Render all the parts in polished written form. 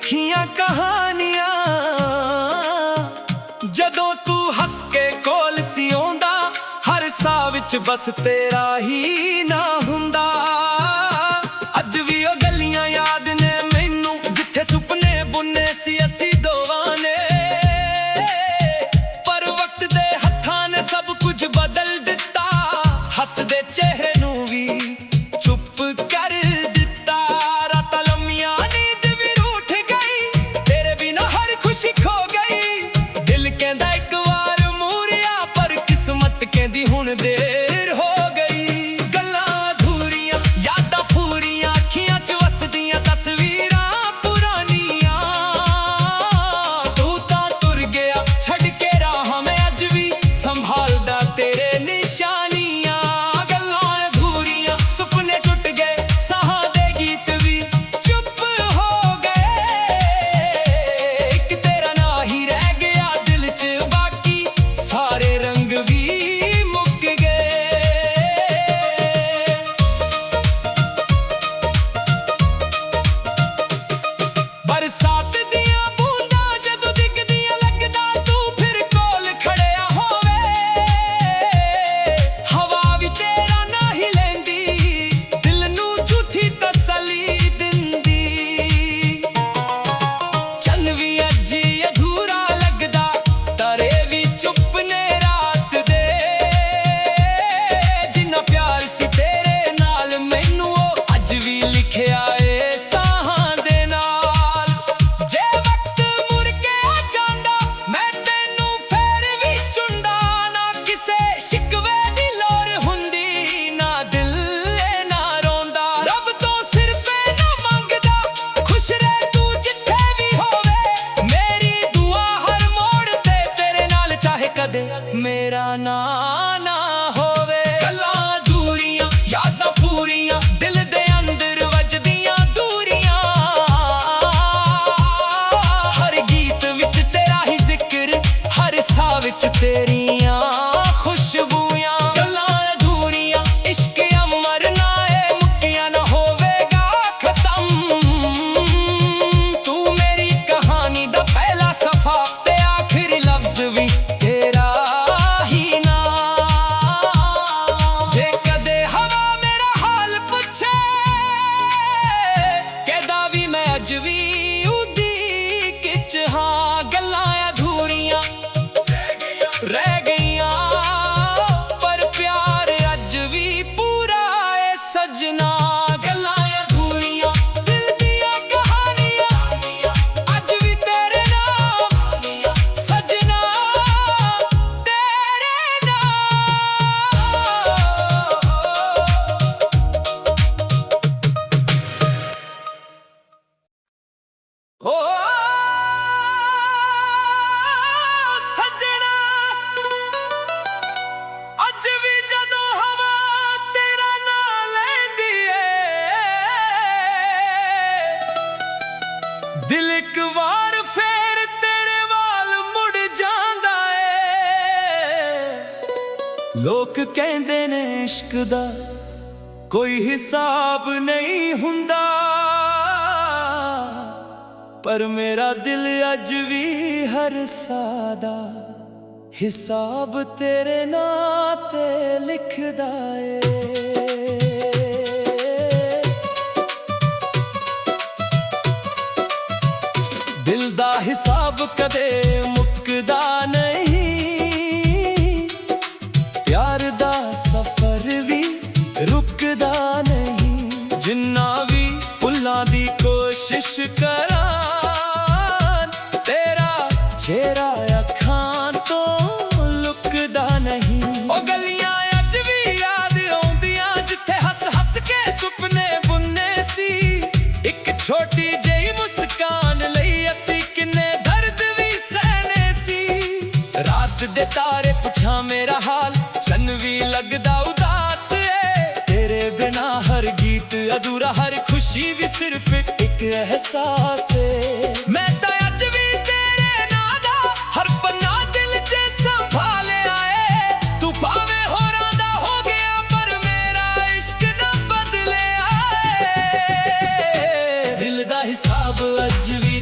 लिखियां कहानियां जदों तू हस के कोल सी आउंदा, हर साह विच बस तेरा ही ना हुंदा। अज भी ओ गलियां याद ने मैनू जिथे सुपने बुने सी असी दोवां ने, पर वक्त दे हत्थां ने सब कुछ बदल दिता। हसदे चेहरे नू भी चुप कर दिता। रातां लम्मियां नींद भी रूठ गई, तेरे बिना हर खुशी खो गई। दिल कहंदा इक वार मूरिया, पर किस्मत कहंदी हुण देर हो गई। गल्लां अधूरियां यादां पूरियां, अखियां च वसदियां तस्वीरां पुरानियां। तू तां तुर गया छड़ के राह, मैं अज भी संभालदा तेरे निशानियां। गल्लां अधूरियां सुपने टुट गए, साह दे गीत भी चुप हो गए। एक तेरा ना ही रह गया दिल च, बाकी सारे रंग भी मुक गए। बरसात दियां बूंदां जदों डिगदियां, लगदा तू फिर कोल खड़िया होवे। हवा भी तेरा ना ही लैंदी, दिल नू झूठी तसल्ली दिंदी। चन्न भी अज अधूरा लगदा, तारे भी चुप ने रात दे। जिन्ना प्यार सी तेरे नाल मैनू ओ अज भी लिखिया ए साहां दे नाल। जे वक्त मुड़ के आ जांदा, मैं तैनू फेर भी चुंदा। ना किसे शिकवे दी लोर हुंदी, ना दिल ना रोंदा। रब तो सिर्फ ना मंगदा, खुश रह तू जिथे भी होवे। मेरी दुआ हर मोड़ ते तेरे नाल, चाहे कदे मेरा ना ना होवे। गल्लां अधूरियां यादां पूरियां, दिल दे अंदर वजदियां दूरियां। हर गीत विच तेरा ही जिक्र, हर साह विच तेरियां खुशबूयां। गल्लां अधूरियां इश्क अमर ना ए, मुक्कियां ना होवेगा खत्म। तू मेरी कहानी दा पहला सफा, ते आखिरी लफ्ज भी तेरा ही नाम। जे कदे हवा मेरा हाल पुछे, कहदा भी मैं अज भी उदी किच हां। गल्लां अधूरियां रह गईयां, पर प्यार अज भी पूरा है सजना। गल्लां अधूरियां दिल दियां कहानियां, अज भी तेरे नाम सजना, तेरे नाम। ओ सजना अज भी जदों हवा तेरा नाम लैंदी ए, दिल इक वार फेर तेरे वाल मुड़ जांदा ए। लोक कहंदे ने इश्क दा कोई हिसाब नहीं हुंदा, पर मेरा दिल अज भी हर सादा हिसाब तेरे नां ते लिखदा ए। दिल दा हिसाब कदे मुकदा नहीं, प्यार दा सफर भी रुकदा नहीं। जिन्ना भी भुल्लां दी कोशिश करां, तेरा चेहरा अखां तो लुकदा नहीं। ओ गलियां अज भी याद आउंदियां, जिथे हस हस के सुपने बुने सी। एक छोटी जेही मुस्कान लई असी किन्ने दर्द भी सहने सी। रात दे तारे पुछां मेरा हाल, चन्न भी लगदा उदास ए। तेरे बिना हर गीत अधूरा, हर खुशी भी सिर्फ एक एहसास है। मैं तां अज भी तेरे नां दा हर पन्ना दिल च संभालिया ए। तू भावें होरां दा हो गया, पर मेरा इश्क ना बदलिया ए। दिल दा हिसाब अज भी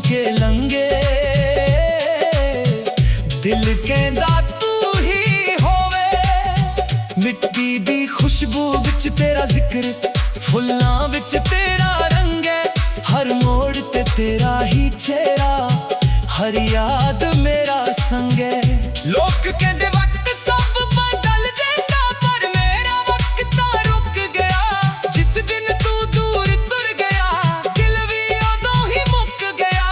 के लंगे दिल कहंदा तू ही होवे मिट्टी दी खुशबू विच तेरा जिक्र फुल्लां विच तेरा रंग है हर मोड़ ते तेरा ही चेहरा हर याद मेरा संग है लोग कहंदे वक्त सब बदल देता पर मेरा वक्त तां रुक गया जिस दिन तू दूर तुर गया दिल भी उदों ही मुक गया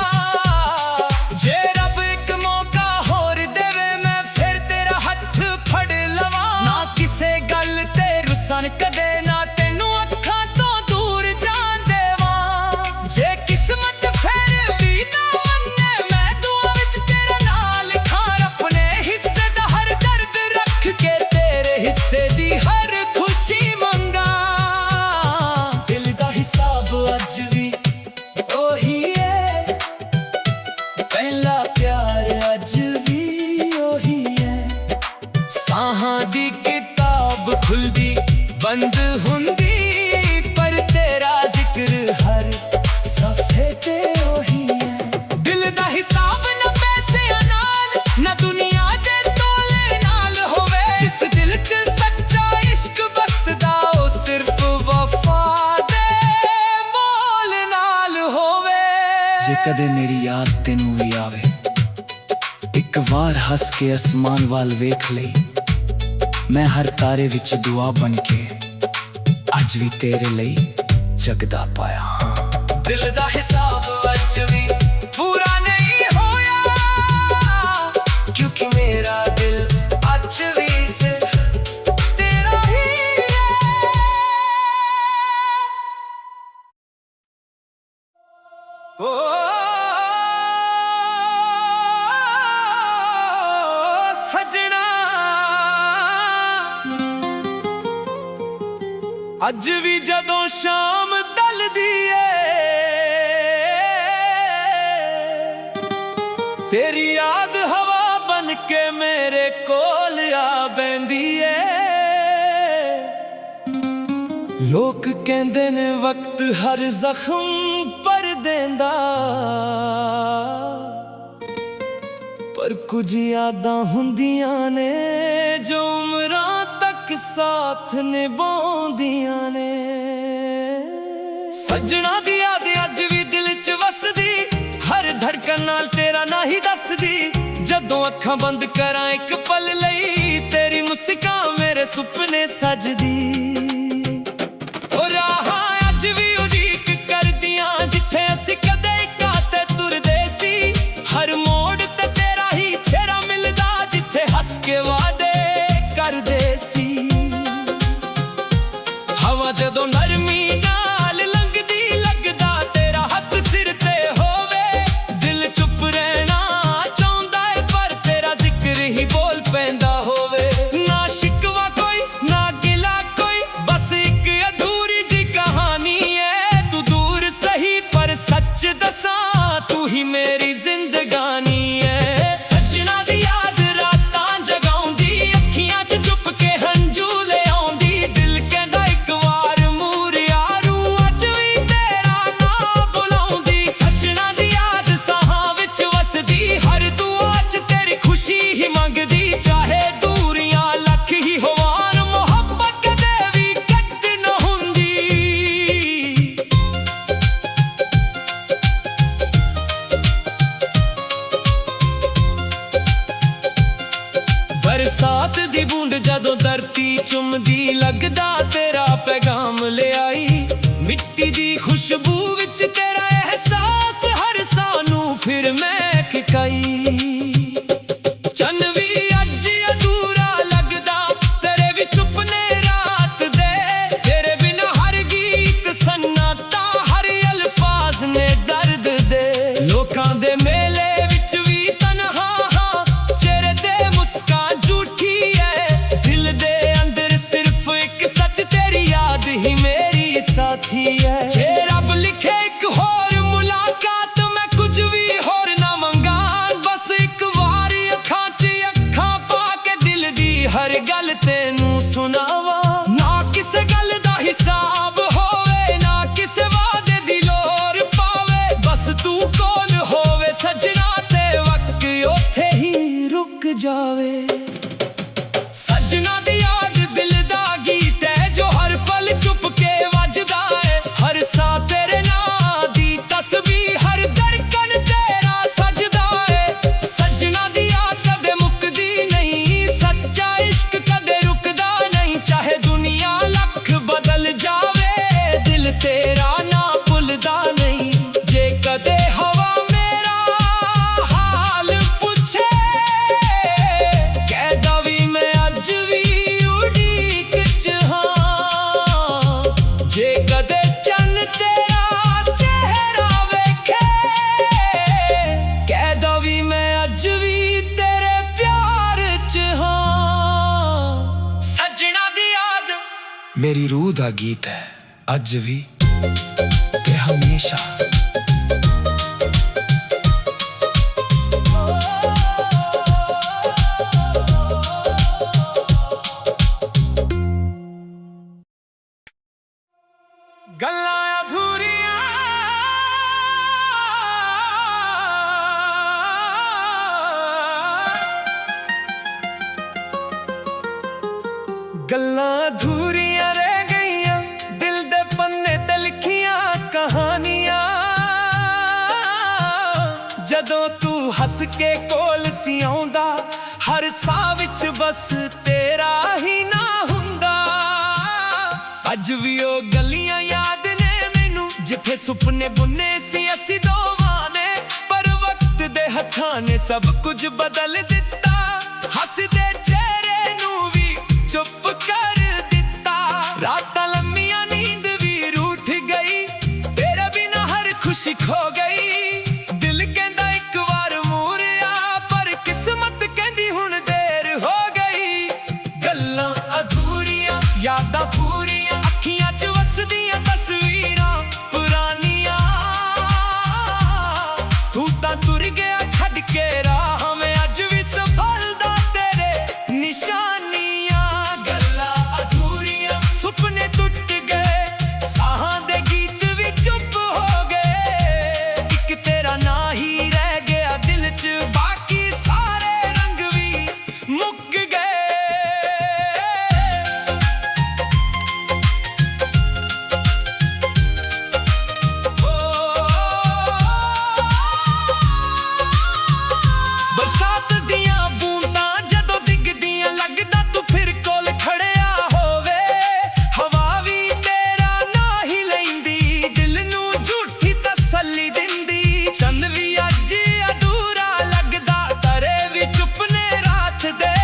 जे रब एक मौका होर देवे मैं फिर तेरा हथ फड़ लवां ना किसे गल ते रुसन कदे ना तैनू अखां तो दूर जान देवां जे किस्मत फिर भी ना मन्ने मैं दुआ विच तेरा नाल लिखां अपने हिस्से दा हर दर्द रख के तेरे हिस्से दी हर खुशी मंगा दिल दा हिसाब अज भी ओही है पहला प्यार अज भी ओही है साहां दी किताब खुलदी बंद हुंदी पर तेरा जिक्र हर सफे ते ओही है दिल दा हिसाब ना पैसे नाल ना दुनिया दे तोले नाल होवे जिस दिल च सच्चा इश्क बसदा ओ सिर्फ वफा दे मोल नाल होवे जे कदे मेरी याद तैनू भी आवे एक वार हस के आसमान वाल वेख लई मैं हर तारे विच दुआ बन के अज भी तेरे लई जगदा पाया दिल दा हिसाब अज भी पूरा नहीं होया क्योंकि मेरा दिल अज भी सिर्फ तेरा ही है ओ सजना अज भी जदों शाम ढलदी ए तेरी याद हवा बन के मेरे कोल आ बैंदी ए लोग कहंदे ने वक्त हर जख्म पर देंदा पर कुछ यादां हुंदियां ने जो उमरां तक साथ निभाउंदियां ने सजना दी याद अज भी दिल च वसदी हर धड़कन नाल तेरा ना ही दसदी जदों अखां बंद करां एक पल लई तेरी मुस्कान मेरे सुपने सजदी ओ राहां अज भी उड़ीक करदियां जिथे असीं कदे इकाते तुरदे सी हर मोड़ ते तेरा ही चेहरा मिलदा जिथे हस के वादे करदे सी हवा जदों नरमी नाल लंघदी लगदा तेरा हथ सिर ते होवे दिल चुप रहना चाहुंदा है पर तेरा जिक्र ही बोल पैंदा होवे ना शिकवा कोई ना गिला कोई बस एक अधूरी जी कहानी है तू दूर सही पर सच दसां तू ही मेरी जिंदगानी है सजना दी याद रातां जगाउंदी अखियां च चुप के हंजू ले आउंदी दिल कहंदा एक वार मूर यारू अज भी तेरा नां बुलाउंदी सजना दी याद साहां विच वसदी हर दुआ च तेरी खुशी ही मंगदी चाहे दूरियां लख ही होवान मोहब्बत कदे भी कट न हुंदी बरसात दी बूंद जदों धरती चुमदी लगदा तेरा पैगाम ले आई मिट्टी दी खुशबू विच तेरा एहसास हर सानू फिर महकाई चन्न भी अज अधूरा लगदा तेरे भी चुपने रात दे तेरे बिना हर गीत सन्नाटा हर अल्फाज ने दर्द दे लोकां दे मेले विच भी तन्हा हां चेहरे ते मुस्कान झूठी है दिल दे अंदर सिर्फ एक सच तेरी याद ही मेरी साथी है जे रब लिखे एक होर मुलाकात मैं कुछ भी होर ना मंगान बस एक वार अखां च अखां पा के दिल दी हर गल तैनू सुनावा ना किसे गल दा हिसाब होवे ना किसे वादे दी लोर पावे बस तू कोल हो मेरी रूह दा गीत है अज भी ते हमेशा। गल्लां अधूरियां गल्लां अधूरियां रह गईयां दिल दे पन्ने ते लिखियां कहानियां। जदों तू हस के कोल सी आउंदा हर साह विच बस तेरा ही ना हुंदा। अज भी ओ गलियां याद ने मैनू जिथे सुपने बुने सी असी दोवां ने, पर वक्त दे हत्थां ने सब कुछ बदल दिता। हसदे चेहरे नू भी चुप कर दिता। रातां लम्मियां नींद भी रूठ गई, तेरे बिना हर खुशी खो गई। दिल कहंदा एक बार मूरिया पर किस्मत कहंदी हुण देर हो गई। गल्लां अधूरियां यादां पूरियां अखियां च वसदियां तस्वीरां पुरानियां। तू तां तुर गया छड्ड के राह में अज भी संभलदा तेरे निशानियां। गल्लां अधूरियां सुपने टुट गए साहां दे गीत भी चुप हो गए। एक तेरा ना ही रह गया दिल च बाकी सारे रंग भी मुक गए। बरसात दियां बूंदां जदों डिगदियां लगदा तू फिर कोल खड़िया होवे। हवा भी तेरा ना ही लैंदी दिल नू झूठी तसल्ली दिंदी। चंद भी अज अधूरा लगदा तरे भी चुप ने रात दे।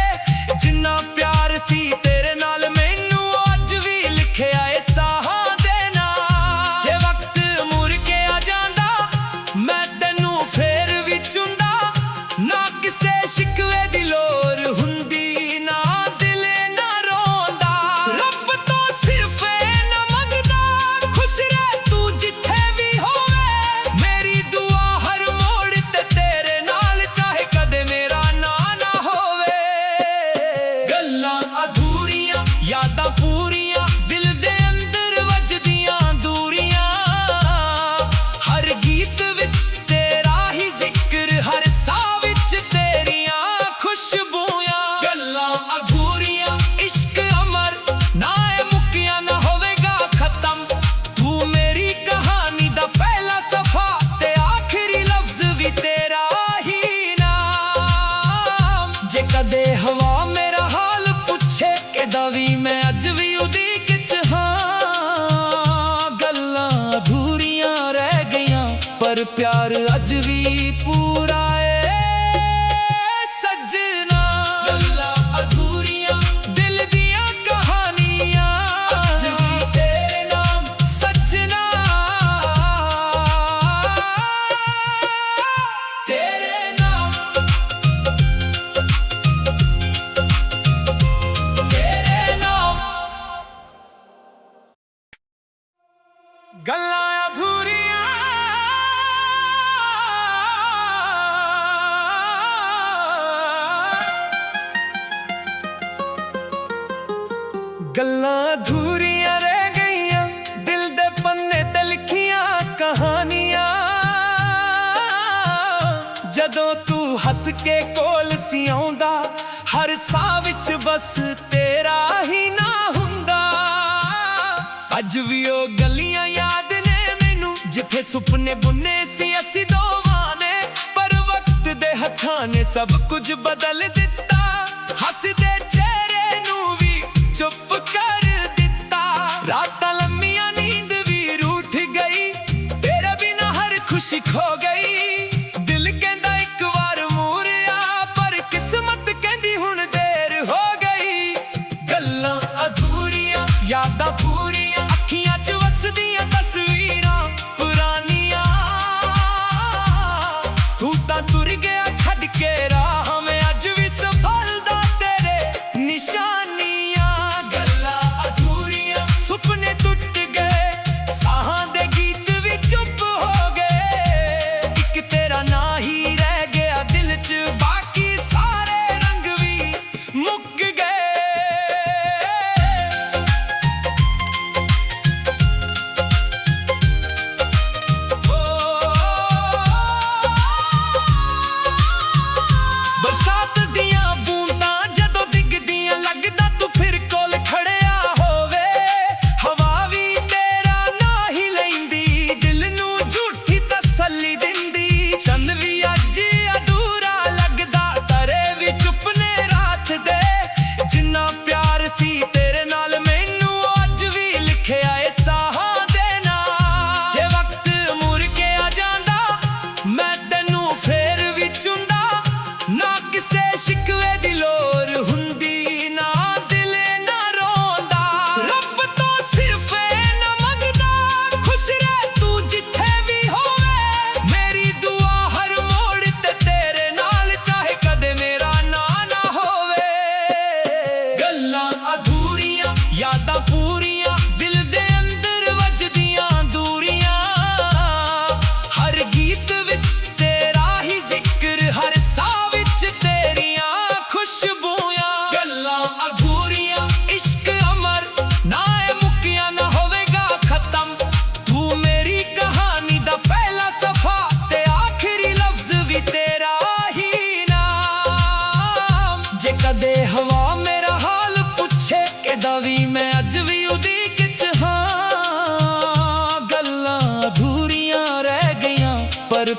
जिन्ना प्यार सी तेरे नाल मैनू अज भी लिखिया ए साहां दे नाल। जे वक्त मुड़ के आ जांदा मैं तैनू फेर भी चुंदा। ना किसे शिकवे दी लोर हुंदी ना दिले ना रोंदा। रब तो सिर्फ ना मंगदा खुश रह तू जिथे भी होवे। मेरी दुआ हर मोड़ ते तेरे नाल चाहे कदे मेरा ना ना होवे। गल्लां अधूरियां यादां पूरियां दिल दे अंदर वजदियां दूरियां। हर गीत विच तेरा ही जिक्र हर साह विच तेरियां खुशबूयां। गल्लां अधूरियां इश्क अमर ना ए मुक्किया ना होवेगा खत्म। तू मेरी कहानी दा पहला सफा ते आखिरी लफ्ज भी तेरा ही नाम। जे कदे हवा मेरा हाल पुछे के दवी मैं अज भी उदीक च हां। गल्लां अधूरियां रह गईयां पर प्यार अज भी पूरा है सजना। गल्लां अधूरियां दिल दियां कहानियां अज भी तेरे नाम सजना। तेरे नाम तेरे नाम। गल्लां अधूरियां गल्लां अधूरियां रह गईयां दिल दे पन्ने ते लिखियां कहानियां। जदों तू हस के कोल सी आउंदा हर साह विच बस तेरा ही ना हुंदा। अज भी ओ गलियां याद ने मैनू जिथे सुपने बुने सी असी दोवां ने, पर वक्त दे हत्थां ने सब कुछ बदल दिता। हसदे चेहरे नू भी चुप कर दिता। रातां लम्मियां नींद भी रूठ गई, तेरे बिना हर खुशी खो गई। दिल कहंदा एक बार मूरिया पर किस्मत कहंदी हुण देर हो गई। गल्लां अधूरियां यादां पूरियां अखियां च वसदियां तस्वीरां पुरानियां। तू तां तुर गया छड्ड के राह में अज भी संभलदा तेरे निशानियां। गल्लां अधूरियां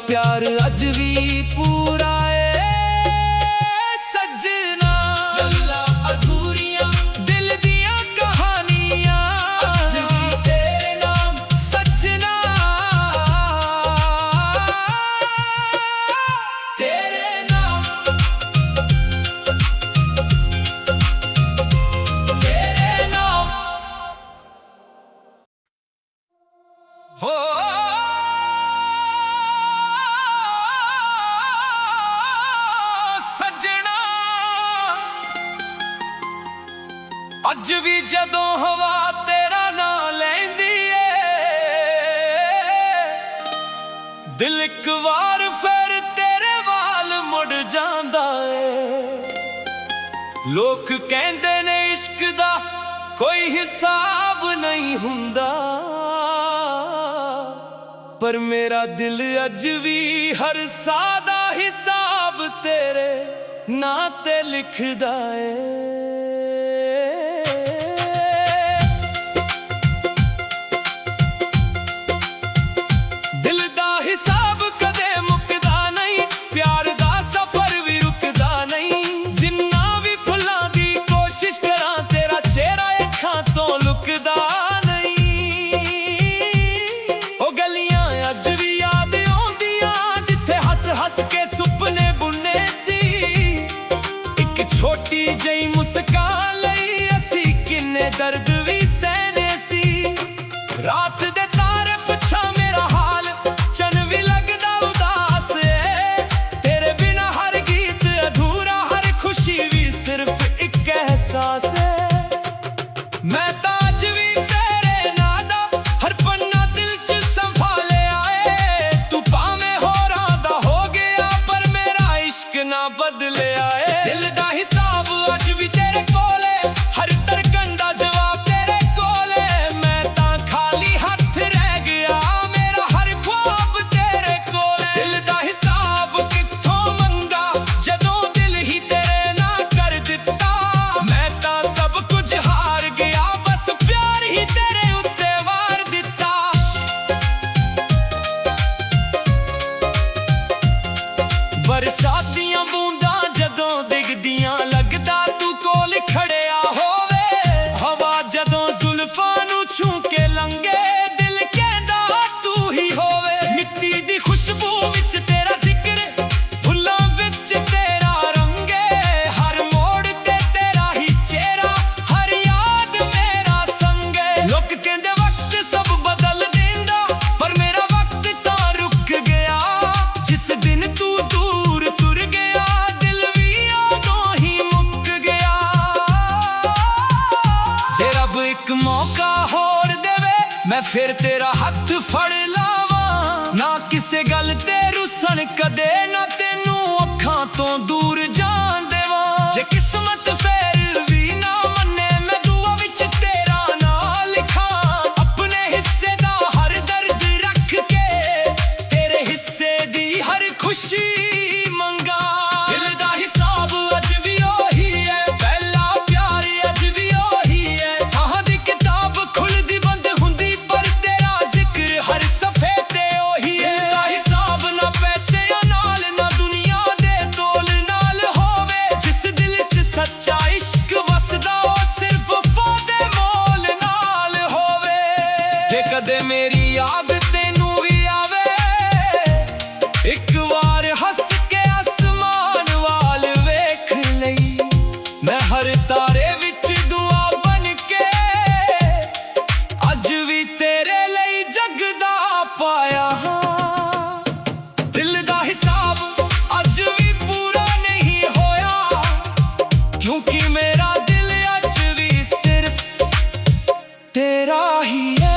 प्यार अज भी पूरा है सजना। गल्लां अधूरियां दिल दियां कहानियां अज भी तेरे नाम सजना। तेरे नाम हो सजना। अज भी जदों हवा तेरा नाम लैंदी है दिल एक वार फिर तेरे वाल मुड़ जांदा है। लोक कहंदे ने इश्क दा कोई हिसाब नहीं हुंदा पर मेरा दिल अज भी हर सादा हिसाब तेरे नां ते लिखदा है। दिल दा हिसाब कदे मुकदा नहीं प्यार दा सफर भी रुकदा नहीं। जिन्ना भी फुल्लां दी कोशिश करां तेरा चेहरा अखां तो लुकदा नहीं। ओ गलियां अज भी याद आउंदियां जिथे हस हस के सुपने बुने सी। एक छोटी जही मुस्कान लई असी किन्ने दर्द भी सहने सी। रात दे तारे पुछा मेरा हाल चन भी लगदा उदास है। तेरे बिना हर गीत अधूरा हर खुशी भी सिर्फ एक एहसास है। मैं ताज भी तेरे नां दा हर पन्ना दिल च संभाले आए। तू भावें होरां दा हो गया पर मेरा इश्क ना बदले आए। दिल दा हिसाब अज भी तेरे कोले हर धड़कन दा जवाब तेरे कोले। मैं तां खाली हथ रह गया मेरा हर ख्वाब तेरे कोले। दिल दा हिसाब कित्थों मंगा जदों दिल ही तेरे नां कर दित्ता। मैं तां सब कुछ हार गया बस प्यार ही तेरे उत्ते वार दित्ता। बरसातियां बूंदां जदों डिगदियां लगदा तू कोल खड़िया होवे। हवा जदों जुल्फां नूं छू के लंघे दिल कहंदा तू ही होवे। मिट्टी दी खुशबू विच तेरा जिक्र फुल्लां विच तेरा रंग है। हर मोड़ ते तेरा ही चेहरा हर याद मेरा संग है। लोक कहंदे वक्त सब बदल देंदा पर मेरा वक्त तां रुक गया। जिस दिन तू दूर तुर गया दिल भी उदों ही मुक गया। जे रब एक मौका होर देवे मैं फिर तेरा हथ फड़ लावां। ना किसे गल ते रुसन कदे ना तेनू अखां तो दूर जान देवां। जे किस्मत फिर भी ना मन्ने मैं दुआ विच तेरा नाम लिखां। अपने हिस्से दा हर दर्द रख के तेरे हिस्से दी हर खुशी मंगा। दिल दा हिसाब अज भी ओही है पहला प्यार अज भी ओही है। साह दी किताब खुलदी बंद हुंदी पर तेरा जिक्र हर सफे ते ओही है। दिल दा हिसाब ना पैसे नाल ना दुनिया दे तोल नाल होवे। जिस दिल च सच्चा इश्क वसदा ओ सिर्फ वफा दे मोल नाल होवे। जे कदे मेरी याद तेनू भी आवे एक वार हस के आसमान वाल वेख लई। मैं हर तारे विच दुआ बन के अज भी तेरे लई जगदा पाया हां। दिल दा हिसाब अज भी पूरा नहीं होया क्योंकि मेरा दिल अज भी सिर्फ तेरा ही है।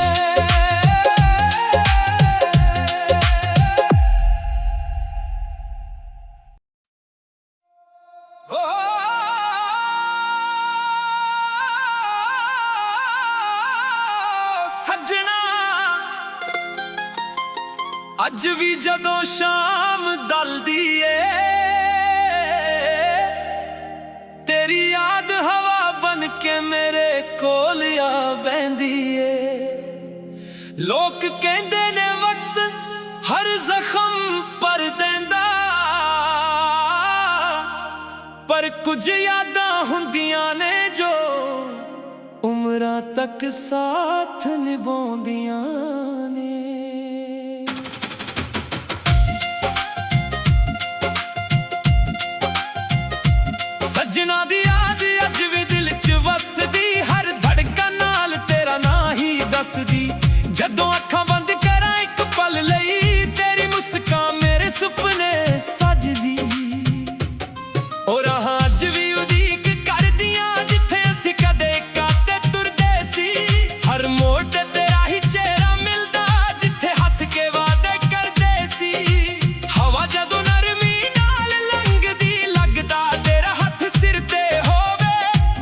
ओ सजना अज भी जदों शाम दलदी ए तेरी याद हवा बन के मेरे कोल आ बहंदी ए। लोक कहंदे ने वक्त हर जख्म ਪਰ ਦਿੰਦਾ, ਪਰ ਕੁਝ ਯਾਦਾਂ ਹੁੰਦੀਆਂ ਨੇ ਜੋ ਉਮਰਾਂ ਤੱਕ ਸਾਥ ਨਿਭਾਉਂਦੀਆਂ ਨੇ। ਸੱਜਣਾ ਦੀ ਯਾਦ ਅੱਜ ਵੀ ਦਿਲ 'ਚ ਵਸਦੀ, ਹਰ ਧੜਕਣ ਨਾਲ ਤੇਰਾ ਨਾਂ ਹੀ ਦੱਸਦੀ। ਜਦੋਂ ਅੱਖਾਂ ਬੰਦ ਕਰਾਂ ਇੱਕ ਪਲ ਲਈ, ਤੇਰੀ ਮੁਸਕਾਨ ਮੇਰੇ ਸੁਪਨੇ ਸਜਦੀ। ਉਹ ਰਾਹਾਂ ਅੱਜ ਵੀ ਉਡੀਕ ਕਰਦੀਆਂ, ਜਿੱਥੇ ਅਸੀਂ ਕਦੇ ਕਾਤੇ ਤੁਰਦੇ ਸੀ। ਹਰ ਮੋੜ ਤੇ ਤੇਰਾ ਹੀ ਚਿਹਰਾ ਮਿਲਦਾ, ਜਿੱਥੇ ਹੱਸ ਕੇ ਵਾਅਦੇ ਕਰਦੇ ਸੀ। ਹਵਾ ਜਦੋਂ ਨਰਮੀ ਨਾਲ ਲੰਘਦੀ, ਲੱਗਦਾ ਤੇਰਾ ਹੱਥ ਸਿਰ ਤੇ ਹੋਵੇ।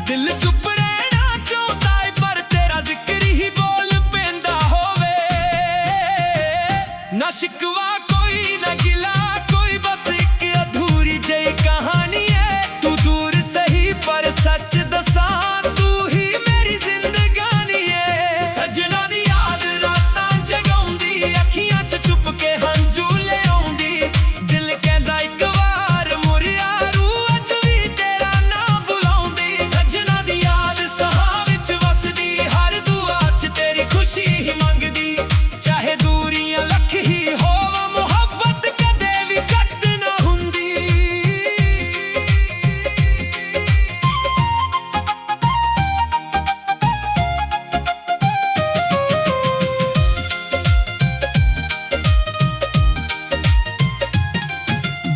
ਦਿਲ ਚੁੱਪ ਰਹਿਣਾ ਚਾਹੁੰਦਾ ਏ, ਪਰ ਤੇਰਾ ਜ਼ਿਕਰ ਹੀ ਬੋਲ ਪੈਂਦਾ ਹੋਵੇ। ਨਾ ਸ਼ਿਕਵਾ ਕੋਈ ਨਾ ਗਿਲਾ ਕੋਈ, ਬਸ ਇੱਕ ਅਧੂਰੀ ਜਿਹੀ ਕਹਾਣੀ ਏ। ਤੂੰ ਦੂਰ ਸਹੀ ਪਰ ਸੱਚ ਦੱਸਾਂ, ਤੂੰ ਹੀ ਮੇਰੀ ਜ਼ਿੰਦਗਾਨੀ ਏ। ਸੱਜਣਾ ਦੀ ਯਾਦ ਰਾਤਾਂ ਜਗਾਉਂਦੀ, ਅੱਖੀਆਂ 'ਚ ਚੁੱਪ ਕੇ ਹੰਝੂ ਲਿਆਉਂਦੀ। ਦਿਲ ਕਹਿੰਦਾ ਇੱਕ ਵਾਰ ਮੁਰਿਆ, ਰੂਹ ਅੱਜ ਵੀ ਤੇਰਾ ਨਾਂ ਬੁਲਾਉਂਦੀ। ਸੱਜਣਾ ਦੀ ਯਾਦ ਸਾਹਾਂ ਵਿੱਚ ਵਸਦੀ, ਹਰ ਦੁਆ 'ਚ ਤੇਰੀ ਖੁਸ਼ੀ ਹੀ ਮੰਗਦੀ। ਚਾਹੇ ਦੂਰੀਆਂ ਲੱਖ ਹੀ ਹੋਵਾਂ, ਮੁਹੱਬਤ ਕਦੇ ਵੀ ਘੱਟ ਨਾ ਹੁੰਦੀ।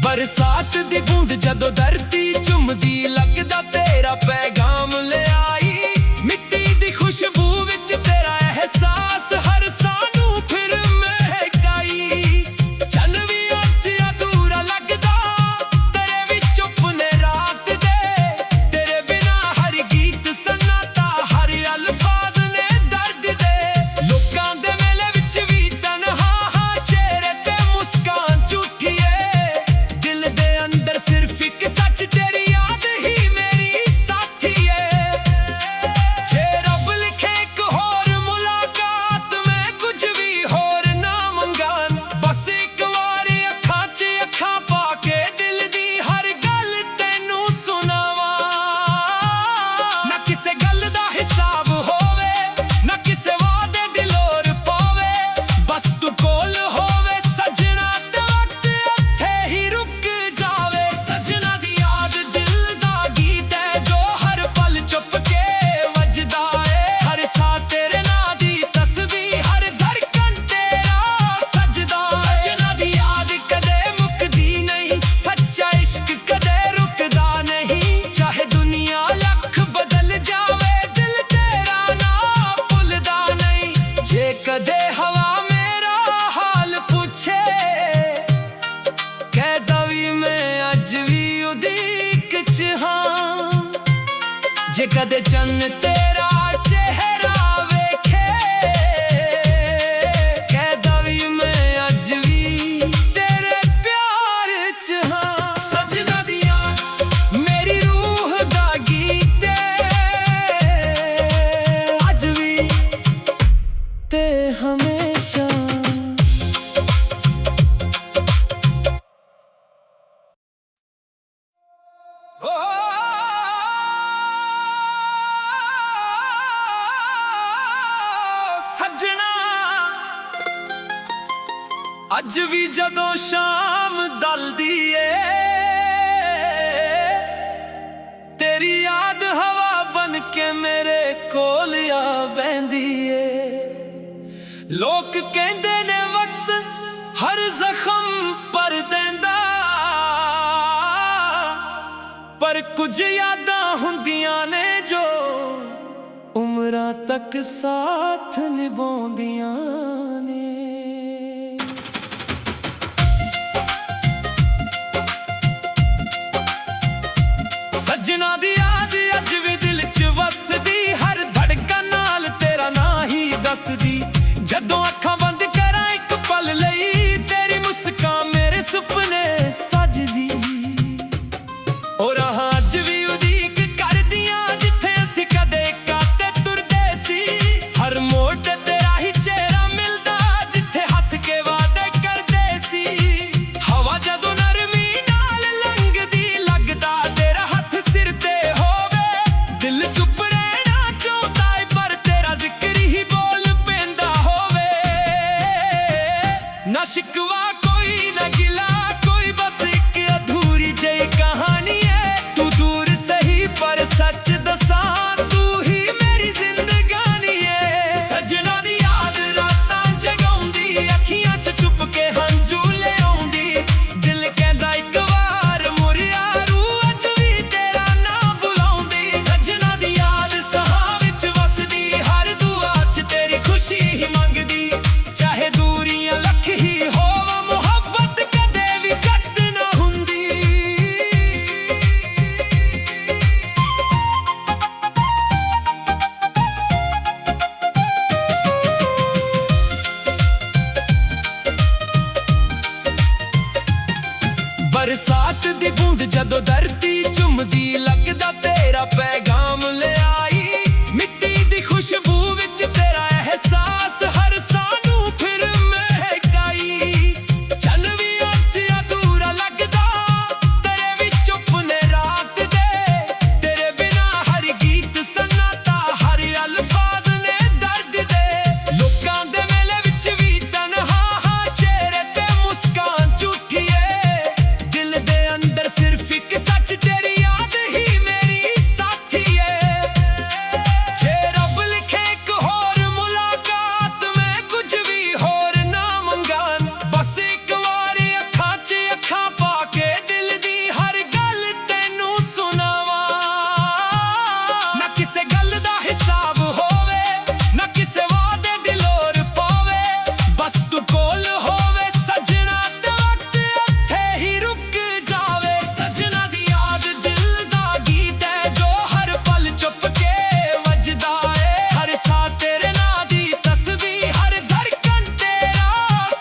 ਬਰਸਾਤ ਦੀ ਬੂੰਦ ਜਦੋਂ ਧਰਤੀ ਚੁੰਮਦੀ, ਲੱਗਦਾ ਤੇਰਾ ਪੈਗਾਮ ਲਿਆਈ। ਮਿੱਟੀ ਦੀ ਖੁਸ਼ਬੂ ਵਿੱਚ ਤੇਰਾ ਅਹਿਸਾਸ, ਹਰ ਸਾਹ ਨੂੰ ਫਿਰ ਮਹਿਕਾਈ। ਚੰਨ ਵੀ ਅੱਜ ਅਧੂਰਾ ਲੱਗਦਾ, ਤੇਰੇ ਵਿੱਚ ਚੁੱਪ ਨੇ ਰਾਤ ਦੇ। ਤੇਰੇ ਬਿਨਾ ਹਰ ਗੀਤ ਸਨਾਤਾ, ਹਰ ਅਲਫਾਜ਼ ਨੇ ਦਰਦ ਦੇ। ਲੋਕਾਂ ਦੇ ਮੇਲੇ ਵਿੱਚ ਵੀ ਤਨਹਾ ਹਾਂ, ਚਿਹਰੇ ਤੇ ਮੁਸਕਾਨ ਝੂਠੀ ਏ। ਦਿਲ ਦੇ ਅੰਦਰ ਸਿਰਫ ਇੱਕ ਸੱਚ, ਤੇਰੀ ਯਾਦ ਹੀ ਮੇਰੀ ਸਾਥੀ ਏ। ਜੇ ਰੱਬ ਲਿਖੇ ਇੱਕ ਹੋਰ ਮੁਲਾਕਾਤ, ਮੈਂ ਕੁਝ ਵੀ ਹੋਰ ਨਾ ਮੰਗਾਂ। ਬਸ ਇੱਕ ਵਾਰੀ ਅੱਖਾਂ 'ਚ ਅੱਖਾਂ ਪਾ ਕੇ, ਦਿਲ ਦੀ ਹਰ ਗੱਲ ਤੈਨੂੰ ਸੁਣਾਵਾਂ। ਨਾ ਕਿਸੇ ਗੱਲ ਦਾ ਹਿਸਾਬ ਹੋਵੇ, ਨਾ ਕਿਸੇ ਵਾਅਦੇ ਦੀ ਲੋੜ ਪਵੇ। ਬਸ ਤੂੰ ਕੋਲ ਹੋਵੇ ਸੱਜਣਾ, ਤੇ ਵਕਤ ਉੱਥੇ ਹੀ ਰੁਕ ਜਾਵੇ। ਸੱਜਣਾ ਦੀ ਯਾਦ ਦਿਲ ਦਾ ਗੀਤ ਹੈ, ਜੋ ਹਰ ਪਲ ਚੁੱਪ ਕੇ ਵੱਜਦਾ ਏ। ਹਰ ਸਾਹ ਤੇਰੇ ਨਾਂ ਦੀ ਤਸਬੀਹ, ਹਰ ਧੜਕਣ ਤੇਰਾ ਸਜਦਾ ਏ। ਸੱਜਣਾ ਦੀ ਯਾਦ ਕਦੇ ਮੁੱਕਦੀ ਨਹੀਂ, ਸੱਚਾ ਇਸ਼ਕ ਕਦੇ ਰੁਕਦਾ ਨਹੀਂ। ਚਾਹੇ ਦੁਨੀਆ ਲੱਖ ਬਦਲ ਜਾਵੇ, ਦਿਲ ਤੇਰਾ ਨਾ ਭੁੱਲਦਾ ਨਹੀਂ। ਜੇ ਕਦੇ ਹਵਾ ਮੇਰਾ ਹਾਲ ਪੁੱਛੇ, ਕਹਿ ਦਵੀਂ ਮੈਂ ਅੱਜ ਵੀ ਉਡੀਕ 'ਚ ਹਾਂ। ਜੇ ਕਦੇ ਚੰਨ ਤੇਰਾ ਚਿਹਰਾ ਵੇਖੇ, ਕਹਿ ਦਵੀਂ ਮੈਂ ਅੱਜ ਵੀ ਤੇਰੇ ਪਿਆਰ 'ਚ ਹਾਂ। ਸੱਜਣਾ ਦੀ ਯਾਦ ਮੇਰੀ ਰੂਹ ਦਾ ਗੀਤ ਏ, ਅੱਜ ਵੀ ਤੇ ਹਮੇਸ਼ਾ। ਸੱਜਣਾ ਅੱਜ ਵੀ ਜਦੋਂ ਸ਼ਾਮ ਢਲਦੀ ਏ, ਤੇਰੀ ਯਾਦ ਹਵਾ ਬਨ ਕੇ ਮੇਰੇ ਕੋਲ ਆ ਬਹਿੰਦੀ ਏ। ਲੋਕ ਕਹਿੰਦੇ ਨੇ ਵਕਤ ਹਰ ਜ਼ਖਮ ਭਰ ਦਿੰਦਾ, ਪਰ ਕੁਝ ਯਾਦਾਂ ਹੁੰਦੀਆਂ ਨੇ ਜੋ ਉਮਰਾਂ ਤੱਕ ਸਾਥ ਨਿਭਾਉਂਦੀਆਂ ਨੇ। ਸੱਜਣਾ ਦੀ ਯਾਦ ਅੱਜ ਵੀ ਦਿਲ 'ਚ ਵਸਦੀ, ਹਰ ਧੜਕਣ ਨਾਲ ਤੇਰਾ ਨਾਂ ਹੀ ਦੱਸਦੀ। ਜਦੋਂ ਅੱਖਾਂ ਬੰਦ ਕਰਾਂ ਇੱਕ ਪਲ ਲਈ, ਤੇਰੀ ਮੁਸਕਾਨ ਮੇਰੇ ਸੁਪਨੇ ਸਜਦੀ। ਉਹ ਰਾਹਾਂ ਅੱਜ ਵੀ ਉਡੀਕ ਕਰਦੀਆਂ, ਜਿੱਥੇ ਅਸੀਂ ਕਦੇ ਕਾਤੇ ਤੁਰਦੇ ਸੀ। ਹਰ ਮੋੜ ਤੇ ਤੇਰਾ ਹੀ ਚਿਹਰਾ ਮਿਲਦਾ, ਜਿੱਥੇ ਹੱਸ ਕੇ ਵਾਅਦੇ ਕਰਦੇ ਸੀ। ना शिकवा कोई ना गिला कोई, बस एक अधूरी जई कहानी है। तू दूर सही पर सच दसा तू ही मेरी जिंदगानी है। सजना दी याद रातां जगाउंदी, अखियां च चुप के हंझू ले आउंदी। दिल कहंदा इक वार मुरिया रू अज भी तेरा ना बुलाउंदी। सजना दी याद सहां विच वसदी, हर दुआ च तेरी खुशी ही मंगदी। चाहे दूरियां लख ही होवा, मुहब्बत कदे भी घट ना हुंदी। बरसात दी बूंद जदों धरती चुमदी, लगदा तेरा पैगाम ले आई। मिट्टी दी खुशबू विच तेरा एहसास हर सानू फिर महकाई। चन भी अज अधूरा लगदा तेरे विच चुप ने रात दे। तेरे बिना हर गीत सन्नाटा, हर अल्फाज ने दर्द दे। लोकां दे मेले विच भी तन्हा हां, चेहरे ते मुस्कान झूठी है। दिल दे अंदर सिर्फ एक सच, तेरी याद ही मेरी साथी है। जे रब लिखे एक होर मुलाकात, मैं कुछ भी होर ना मंगान। बस एक वारी अखां च अखां पा के दिल दी हर गल तैनू सुनावां। ना किसे गल दा हिसाब होवे, ना किसे वादे दी लोर पावे। बस तू कोल होवे सजना, ते वक्त उत्थे ही रुक जावे। सजना दी याद दिल दा गीत है, जो हर पल चुप के वजदा है। हर साह तेरे नां दी तस्बीह, हर धड़कन तेरा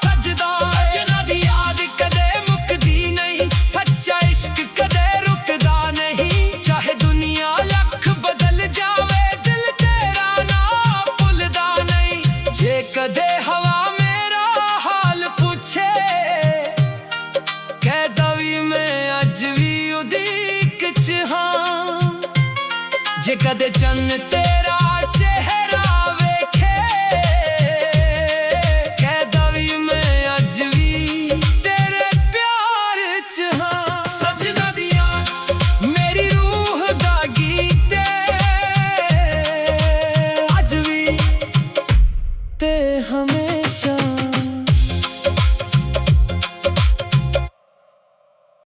सजदा है। सजना दी याद कदे मुकदी नहीं, सच्चा इश्क कदे रुकदा नहीं। चाहे दुनिया लख बदल जावे, दिल तेरा ना भुलदा नहीं। जे कदे हवा मेरा हाल पूछे, कह दवी मैं अज भी उदीक च हां। जे कदे चन्न तेरा